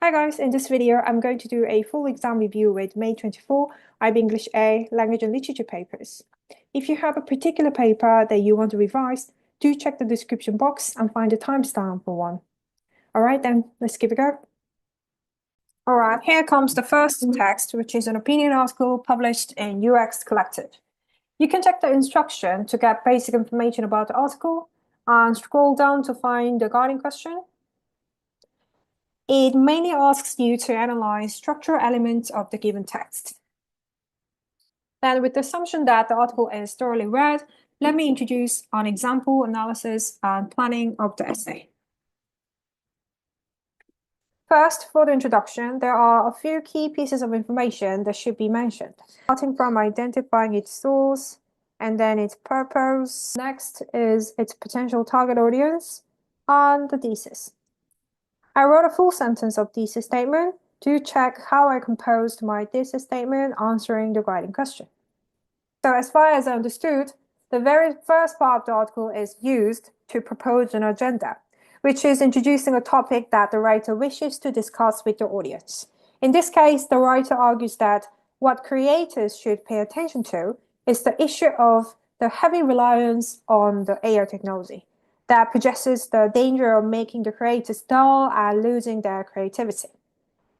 Hi guys, in this video I'm going to do a full exam review with May 24 IB English A Language and Literature papers. If you have a particular paper that you want to revise, do check the description box and find a timestamp for one. Alright then, let's give it a go. Alright, here comes the first text, which is an opinion article published in UX Collective. You can check the instruction to get basic information about the article and scroll down to find the guiding question. It mainly asks you to analyze structural elements of the given text. Then, with the assumption that the article is thoroughly read, let me introduce an example analysis and planning of the essay. First, for the introduction, there are a few key pieces of information that should be mentioned, starting from identifying its source and then its purpose. Next is its potential target audience and the thesis. I wrote a full sentence of thesis statement. Do check how I composed my thesis statement answering the guiding question. So as far as I understood, the very first part of the article is used to propose an agenda, which is introducing a topic that the writer wishes to discuss with the audience. In this case, the writer argues that what creators should pay attention to is the issue of the heavy reliance on the AI technology that possesses the danger of making the creators dull and losing their creativity.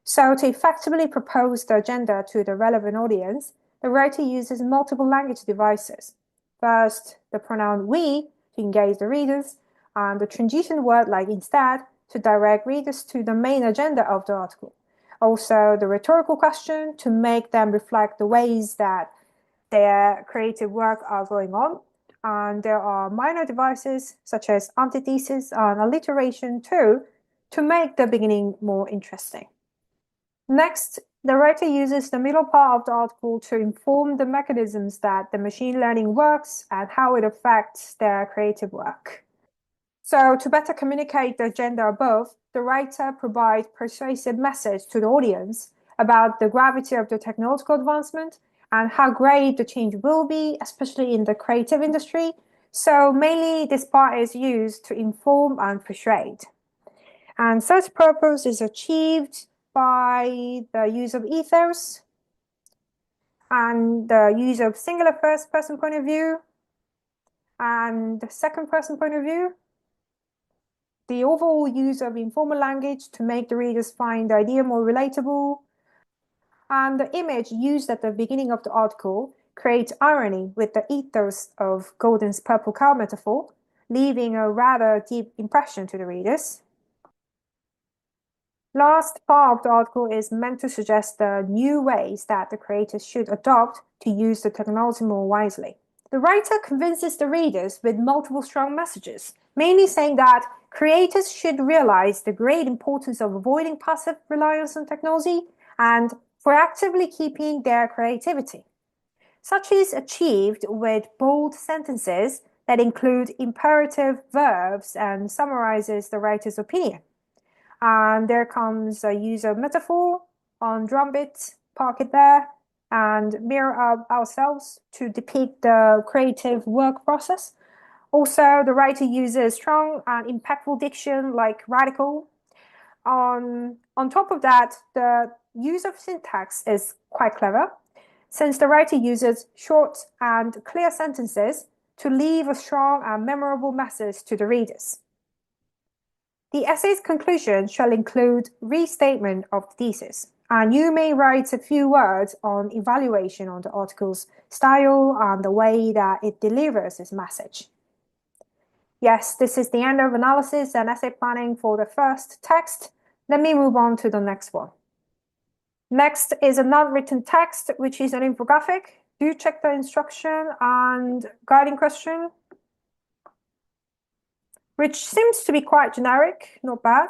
So to effectively propose the agenda to the relevant audience, the writer uses multiple language devices. First, the pronoun we to engage the readers, and the transition word like instead to direct readers to the main agenda of the article. Also, the rhetorical question to make them reflect the ways that their creative work are going on. And there are minor devices such as antithesis and alliteration too to make the beginning more interesting. Next, the writer uses the middle part of the article to inform the mechanisms that the machine learning works and how it affects their creative work. So to better communicate the agenda above, the writer provides persuasive message to the audience about the gravity of the technological advancement and how great the change will be, especially in the creative industry. So mainly this part is used to inform and persuade. And such purpose is achieved by the use of ethos and the use of singular first person point of view and the second person point of view. The overall use of informal language to make the readers find the idea more relatable. And the image used at the beginning of the article creates irony with the ethos of Golden's purple cow metaphor, leaving a rather deep impression to the readers. Last part of the article is meant to suggest the new ways that the creators should adopt to use the technology more wisely. The writer convinces the readers with multiple strong messages, mainly saying that creators should realize the great importance of avoiding passive reliance on technology and proactively keeping their creativity. Such is achieved with bold sentences that include imperative verbs and summarizes the writer's opinion. And there comes a use of metaphor on drum beats, park it there, and mirror ourselves to depict the creative work process. Also, the writer uses strong and impactful diction like radical. On top of that, the use of syntax is quite clever, since the writer uses short and clear sentences to leave a strong and memorable message to the readers. The essay's conclusion shall include restatement of the thesis, and you may write a few words on evaluation on the article's style and the way that it delivers its message. Yes, this is the end of analysis and essay planning for the first text. Let me move on to the next one. Next is a non-written text, which is an infographic. Do check the instruction and guiding question, which seems to be quite generic, not bad.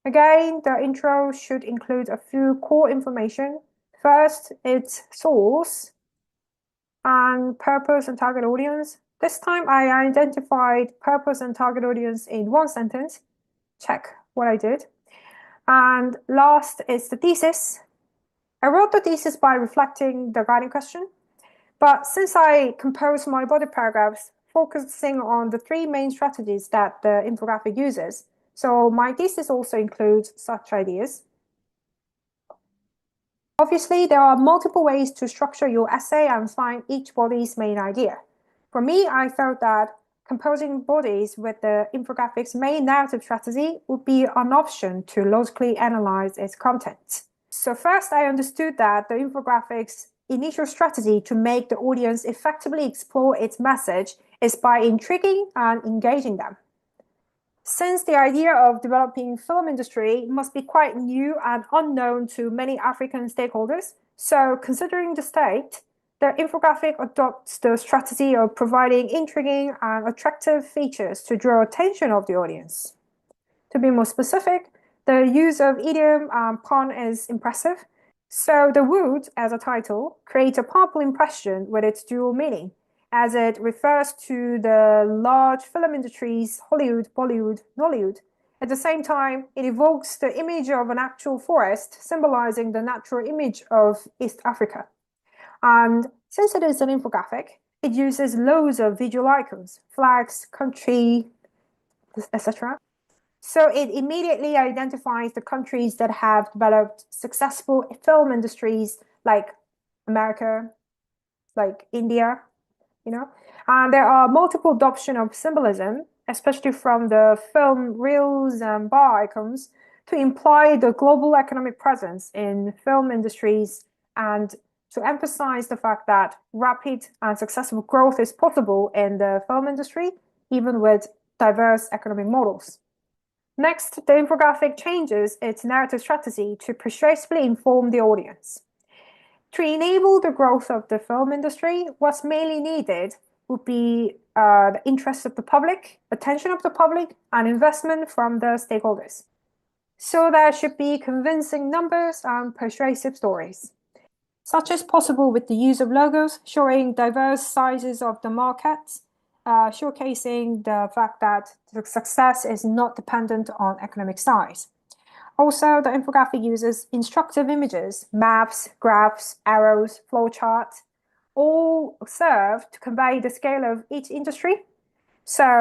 Again, the intro should include a few core information. First, its source and purpose and target audience. This time I identified purpose and target audience in one sentence. Check what I did. And last is the thesis. I wrote the thesis by reflecting the guiding question, but since I composed my body paragraphs focusing on the three main strategies that the infographic uses, so my thesis also includes such ideas. Obviously, there are multiple ways to structure your essay and find each body's main idea. For me, I felt that composing bodies with the infographic's main narrative strategy would be an option to logically analyze its content. So first, I understood that the infographic's initial strategy to make the audience effectively explore its message is by intriguing and engaging them. Since the idea of developing film industry must be quite new and unknown to many African stakeholders, so considering the state, the infographic adopts the strategy of providing intriguing and attractive features to draw attention of the audience. To be more specific, the use of idiom and pun is impressive. So the wood, as a title, creates a powerful impression with its dual meaning, as it refers to the large film industries, Hollywood, Bollywood, Nollywood. At the same time, it evokes the image of an actual forest, symbolizing the natural image of East Africa. And since it is an infographic, it uses loads of visual icons, flags, country, etc. So it immediately identifies the countries that have developed successful film industries like America, like India, And there are multiple adoption of symbolism, especially from the film reels and bar icons, to imply the global economic presence in film industries and to emphasize the fact that rapid and successful growth is possible in the film industry, even with diverse economic models. Next, the infographic changes its narrative strategy to persuasively inform the audience. To enable the growth of the film industry, what's mainly needed would be the interest of the public, attention of the public, and investment from the stakeholders. So there should be convincing numbers and persuasive stories. Such as possible with the use of logos showing diverse sizes of the market, showcasing the fact that the success is not dependent on economic size. Also, the infographic uses instructive images, maps, graphs, arrows, flowcharts, all serve to convey the scale of each industry. So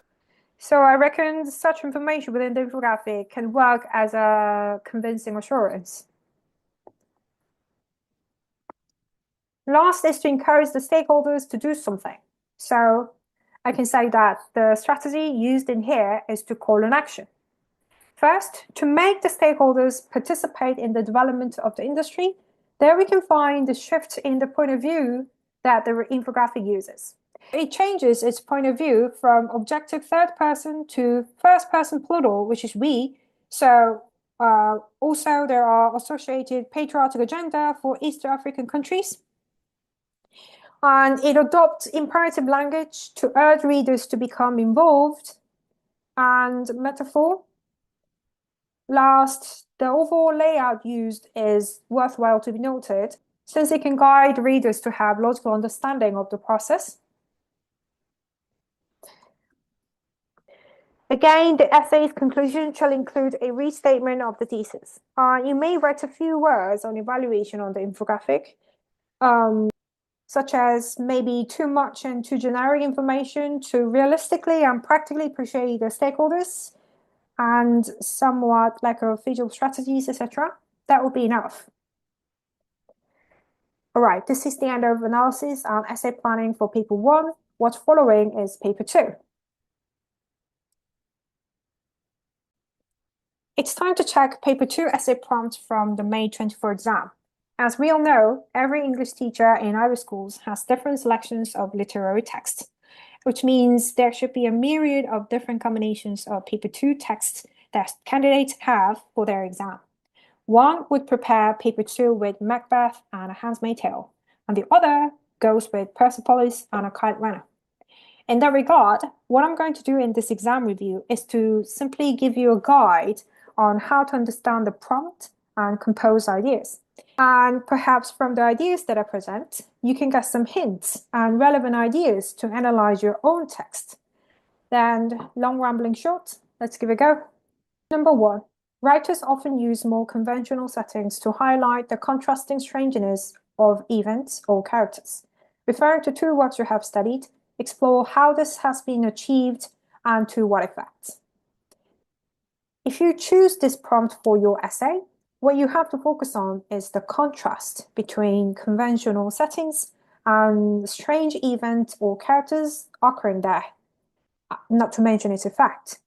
I reckon such information within the infographic can work as a convincing assurance. Last is to encourage the stakeholders to do something. So I can say that the strategy used in here is to call an action. First, to make the stakeholders participate in the development of the industry, there we can find the shift in the point of view that the infographic uses. It changes its point of view from objective third person to first person plural, which is we. So also there are associated patriotic agenda for East African countries. And it adopts imperative language to urge readers to become involved and metaphor. Last, the overall layout used is worthwhile to be noted, since it can guide readers to have logical understanding of the process. Again, the essay's conclusion shall include a restatement of the thesis. You may write a few words on evaluation on the infographic, such as maybe too much and too generic information to realistically and practically persuade the stakeholders, and somewhat lack of visual strategies, etc. That would be enough. All right, this is the end of analysis and essay planning for paper 1. What's following is paper 2. It's time to check paper 2 essay prompt from the May 24 exam. As we all know, every English teacher in Irish schools has different selections of literary text, which means there should be a myriad of different combinations of paper 2 texts that candidates have for their exam. One would prepare paper 2 with Macbeth and A Handmaid's Tale, and the other goes with Persepolis and A Kite Runner. In that regard, what I'm going to do in this exam review is to simply give you a guide on how to understand the prompt and compose ideas. And perhaps from the ideas that I present, you can get some hints and relevant ideas to analyze your own text. Then, long rambling short, let's give it a go. Number 1. Writers often use more conventional settings to highlight the contrasting strangeness of events or characters. Referring to 2 works you have studied, explore how this has been achieved and to what effect. If you choose this prompt for your essay, what you have to focus on is the contrast between conventional settings and strange events or characters occurring there, not to mention its effect.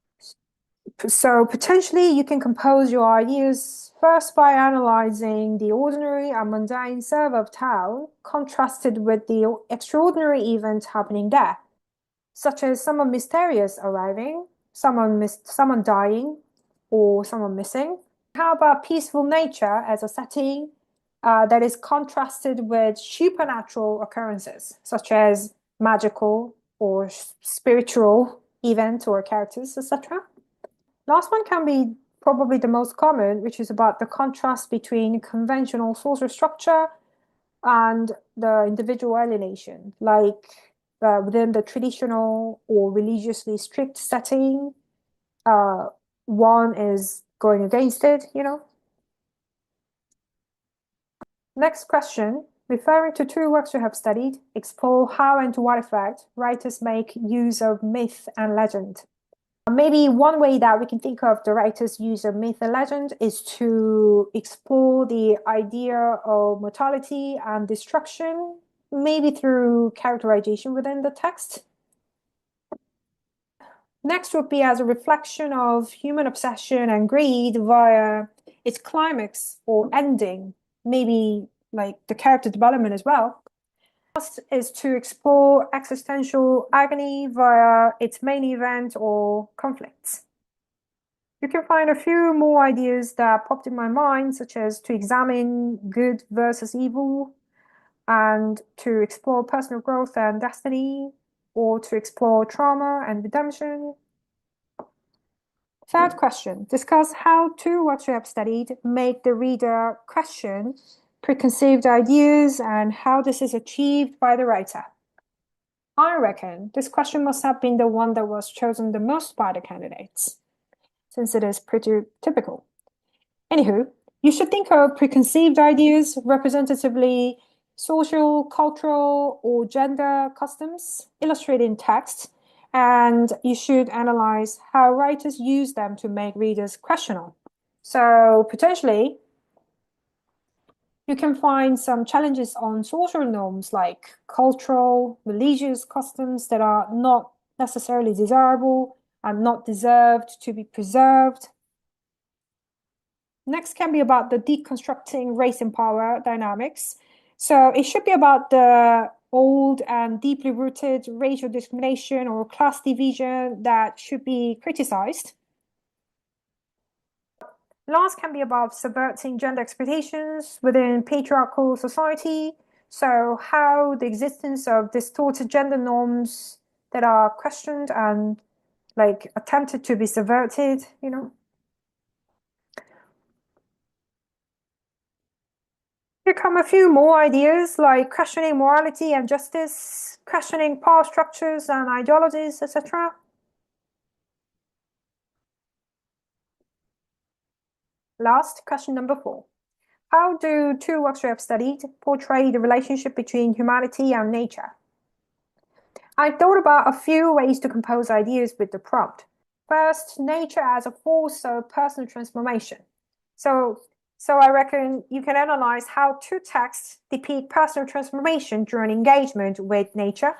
So potentially you can compose your ideas first by analyzing the ordinary and mundane serve of town contrasted with the extraordinary event happening there, such as someone mysterious arriving, someone dying, or someone missing. How about peaceful nature as a setting that is contrasted with supernatural occurrences, such as magical or spiritual events or characters, etc.? Last one can be probably the most common, which is about the contrast between conventional social structure and the individual alienation, like within the traditional or religiously strict setting, uh, one is going against it, you know. Next question, referring to two works you have studied, explore how and to what effect writers make use of myth and legend. Maybe one way that we can think of the writer's use of myth and legend is to explore the idea of mortality and destruction, maybe through characterization within the text. Next would be as a reflection of human obsession and greed via its climax or ending, maybe like the character development as well. Last is to explore existential agony via its main event or conflicts. You can find a few more ideas that popped in my mind, such as to examine good versus evil, and to explore personal growth and destiny, or to explore trauma and redemption. Third question, discuss how two what you have studied make the reader question preconceived ideas and how this is achieved by the writer. I reckon this question must have been the one that was chosen the most by the candidates, since it is pretty typical. Anywho, you should think of preconceived ideas representatively social, cultural, or gender customs illustrated in text, and you should analyze how writers use them to make readers questionable. So potentially, you can find some challenges on social norms like cultural, religious customs that are not necessarily desirable and not deserved to be preserved. Next can be about the deconstructing race and power dynamics. So it should be about the old and deeply rooted racial discrimination or class division that should be criticized. Last can be about subverting gender expectations within patriarchal society. So how the existence of distorted gender norms that are questioned and like attempted to be subverted, you know. Here come a few more ideas like questioning morality and justice, questioning power structures and ideologies, etc. Last, question number 4. How do two works you have studied portray the relationship between humanity and nature? I thought about a few ways to compose ideas with the prompt. First, nature as a force of personal transformation. So I reckon you can analyze how two texts depict personal transformation during engagement with nature,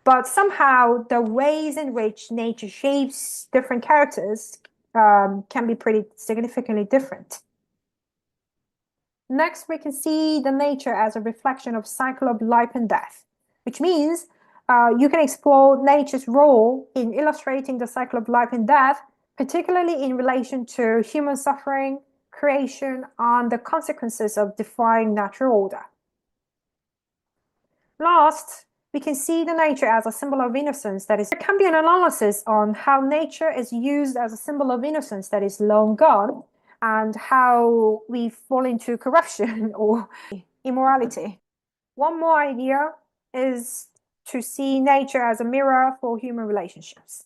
but somehow the ways in which nature shapes different characters can be pretty significantly different. Next, we can see the nature as a reflection of cycle of life and death, which means you can explore nature's role in illustrating the cycle of life and death, particularly in relation to human suffering, creation, and the consequences of defying natural order. Last, we can see the nature as a symbol of innocence that is, there can be an analysis on how nature is used as a symbol of innocence that is long gone, and how we fall into corruption or immorality. One more idea is to see nature as a mirror for human relationships.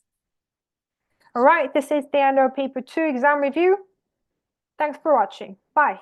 All right, this is the end of paper 2 exam review. Thanks for watching. Bye.